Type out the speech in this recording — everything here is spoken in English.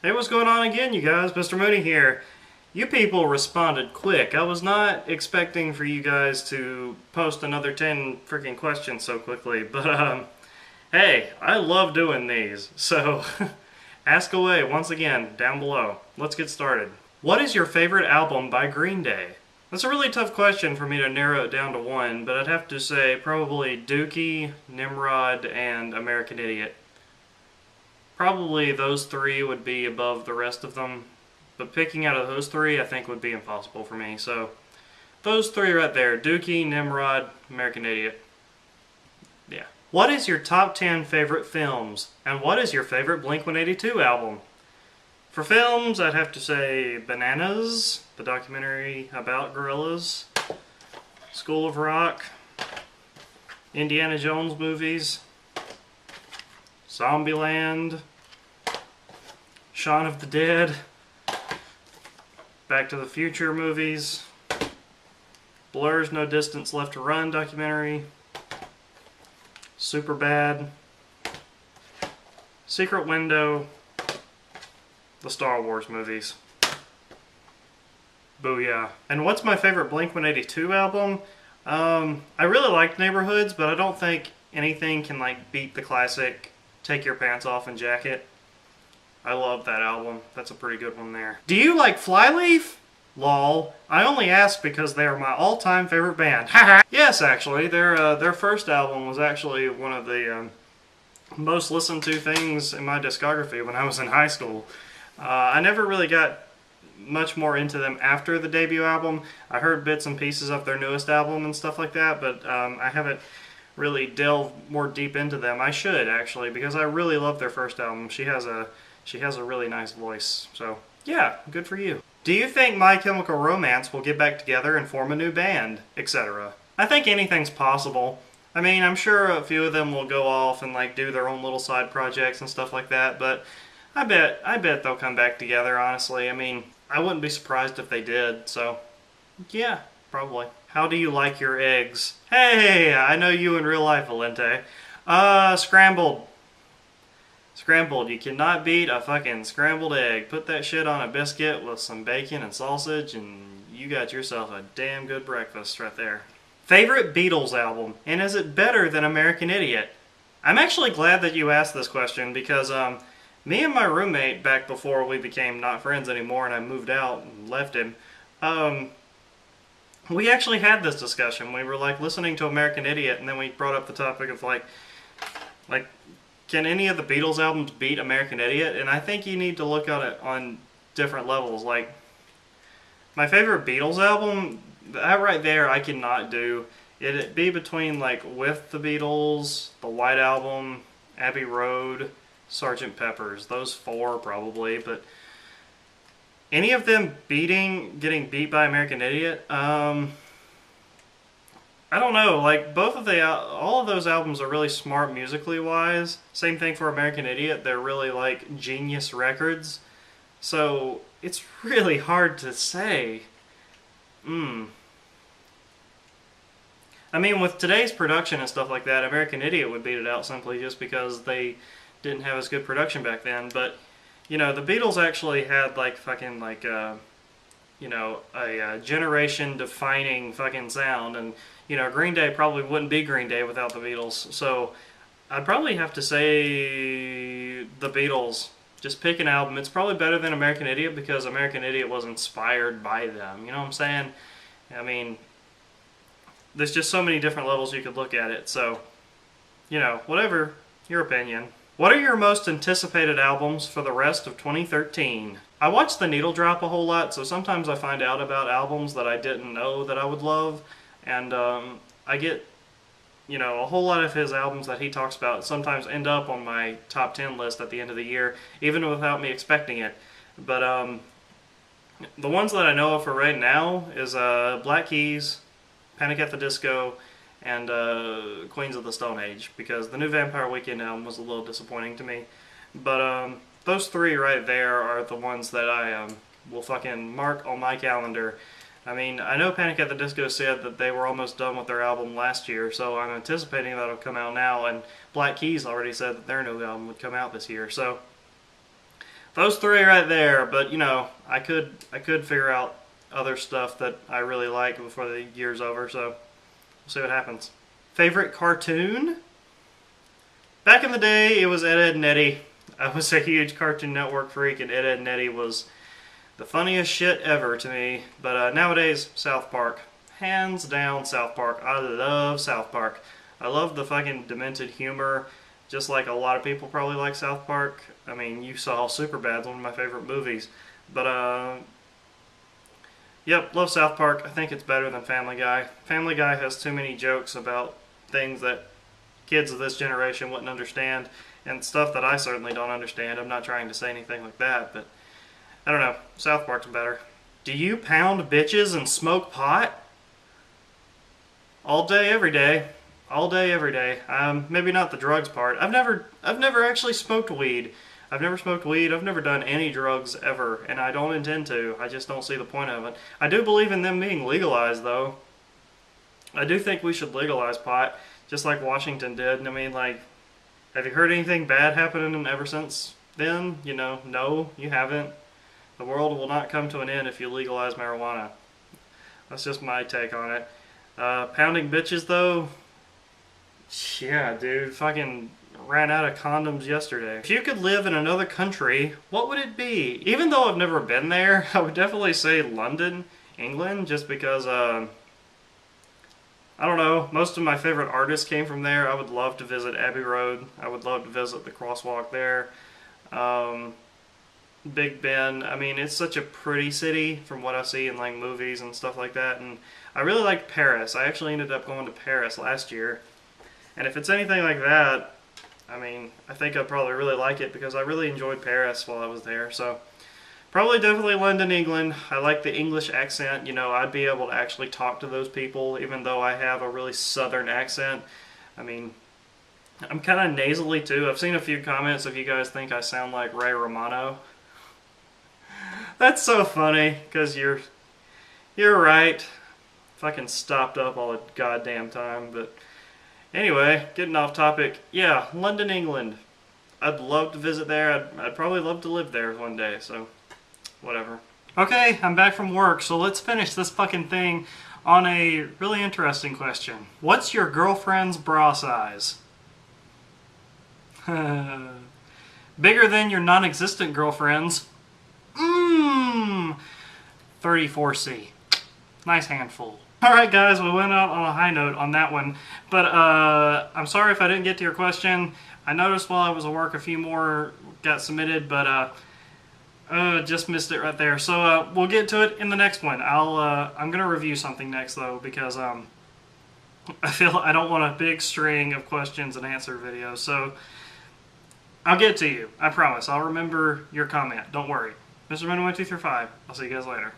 Hey, what's going on again, you guys? Mr. Mooney here. You people responded quick. I was not expecting for you guys to post another 10 freaking questions so quickly, but hey, I love doing these. So, ask away once again down below. Let's get started. What is your favorite album by Green Day? That's a really tough question for me to narrow it down to one, but I'd have to say probably Dookie, Nimrod, and American Idiot. Probably those three would be above the rest of them, but picking out of those three I think would be impossible for me. So those three right there, Dookie, Nimrod, American Idiot. Yeah. What is your top 10 favorite films? And what is your favorite Blink-182 album? For films, I'd have to say Bananas, the documentary about gorillas, School of Rock, Indiana Jones movies, Zombieland, Shaun of the Dead, Back to the Future movies, Blur's No Distance Left to Run documentary, Superbad, Secret Window, the Star Wars movies. Booyah. And what's my favorite Blink-182 album? I really liked Neighborhoods, but I don't think anything can beat the classic Take Your Pants Off and Jacket. I love that album. That's a pretty good one there. Do you like Flyleaf? Lol. I only ask because they are my all-time favorite band. Haha. Yes, actually, their first album was actually one of the most listened to things in my discography when I was in high school. I never really got much more into them after the debut album. I heard bits and pieces of their newest album and stuff like that, but I haven't really delved more deep into them. I should, actually, because I really love their first album. She has a really nice voice, so yeah, good for you. Do you think My Chemical Romance will get back together and form a new band, etc.? I think anything's possible. I mean, I'm sure a few of them will go off and do their own little side projects and stuff like that, but I bet they'll come back together, honestly. I mean, I wouldn't be surprised if they did, so yeah, probably. How do you like your eggs? Hey, I know you in real life, Valente. Scrambled. Scrambled. You cannot beat a fucking scrambled egg. Put that shit on a biscuit with some bacon and sausage and you got yourself a damn good breakfast right there. Favorite Beatles album, and is it better than American Idiot? I'm actually glad that you asked this question because me and my roommate, back before we became not friends anymore and I moved out and left him, we actually had this discussion. We were listening to American Idiot and then we brought up the topic of can any of the Beatles albums beat American Idiot? And I think you need to look at it on different levels. My favorite Beatles album, that right there I cannot do. It'd be between With the Beatles, the White Album, Abbey Road, Sgt. Pepper's. Those four probably, but any of them getting beat by American Idiot? I don't know. All of those albums are really smart musically wise. Same thing for American Idiot. They're really genius records. So it's really hard to say. I mean, with today's production and stuff like that, American Idiot would beat it out simply just because they didn't have as good production back then. But the Beatles actually had a generation-defining fucking sound, and Green Day probably wouldn't be Green Day without the Beatles. So I'd probably have to say the Beatles. Just pick an album. It's probably better than American Idiot because American Idiot was inspired by them. You know what I'm saying? I mean, there's just so many different levels you could look at it. So, whatever your opinion. What are your most anticipated albums for the rest of 2013? I watch The Needle Drop a whole lot, so sometimes I find out about albums that I didn't know that I would love, and I get, a whole lot of his albums that he talks about sometimes end up on my top 10 list at the end of the year, even without me expecting it. But the ones that I know of for right now is Black Keys, Panic at the Disco, and Queens of the Stone Age, because the new Vampire Weekend album was a little disappointing to me. But those three right there are the ones that I will fucking mark on my calendar. I mean, I know Panic at the Disco said that they were almost done with their album last year, so I'm anticipating that'll come out now, and Black Keys already said that their new album would come out this year, so Those three right there, but you know, I could figure out other stuff that I really like before the year's over, so we'll see what happens. Favorite cartoon? Back in the day, it was Ed, Edd n Eddy. I was a huge Cartoon Network freak, and Ed, Edd n Eddy was the funniest shit ever to me. But nowadays, South Park. Hands down, South Park. I love South Park. I love the fucking demented humor, just like a lot of people probably like South Park. I mean, you saw Superbad's one of my favorite movies. But, yep, love South Park. I think it's better than Family Guy. Family Guy has too many jokes about things that kids of this generation wouldn't understand, and stuff that I certainly don't understand. I'm not trying to say anything like that, but I don't know. South Park's better. Do you pound bitches and smoke pot? All day, every day. All day, every day. Maybe not the drugs part. I've never actually smoked weed. I've never smoked weed. I've never done any drugs ever, and I don't intend to. I just don't see the point of it. I do believe in them being legalized, though. I do think we should legalize pot, just like Washington did. I mean, like, have you heard anything bad happening ever since then? You know, no, you haven't. The world will not come to an end if you legalize marijuana. That's just my take on it. Pounding bitches, though, yeah, dude, fucking ran out of condoms yesterday. If you could live in another country, what would it be? Even though I've never been there, I would definitely say London, England, just because, I don't know, most of my favorite artists came from there. I would love to visit Abbey Road. I would love to visit the crosswalk there. Big Ben. I mean, it's such a pretty city from what I see in like movies and stuff like that. And I really liked Paris. I actually ended up going to Paris last year. And if it's anything like that, I mean, I think I'd probably really like it because I really enjoyed Paris while I was there. So probably definitely London, England. I like the English accent. You know, I'd be able to actually talk to those people even though I have a really southern accent. I mean, I'm kind of nasally too. I've seen a few comments if you guys think I sound like Ray Romano. That's so funny because you're right. Fucking stopped up all the goddamn time, but anyway, getting off topic. Yeah, London, England. I'd love to visit there. I'd probably love to live there one day, so whatever. Okay, I'm back from work, so let's finish this fucking thing on a really interesting question. What's your girlfriend's bra size? Bigger than your non-existent girlfriend's. 34C. Nice handful. Alright guys, we went out on a high note on that one, but I'm sorry if I didn't get to your question. I noticed while I was at work a few more got submitted, but just missed it right there. So we'll get to it in the next one. I'm gonna review something next though, because I feel I don't want a big string of questions and answer videos. So I'll get to you. I promise. I'll remember your comment. Don't worry. Mr. Man 1 2 3 5. I'll see you guys later.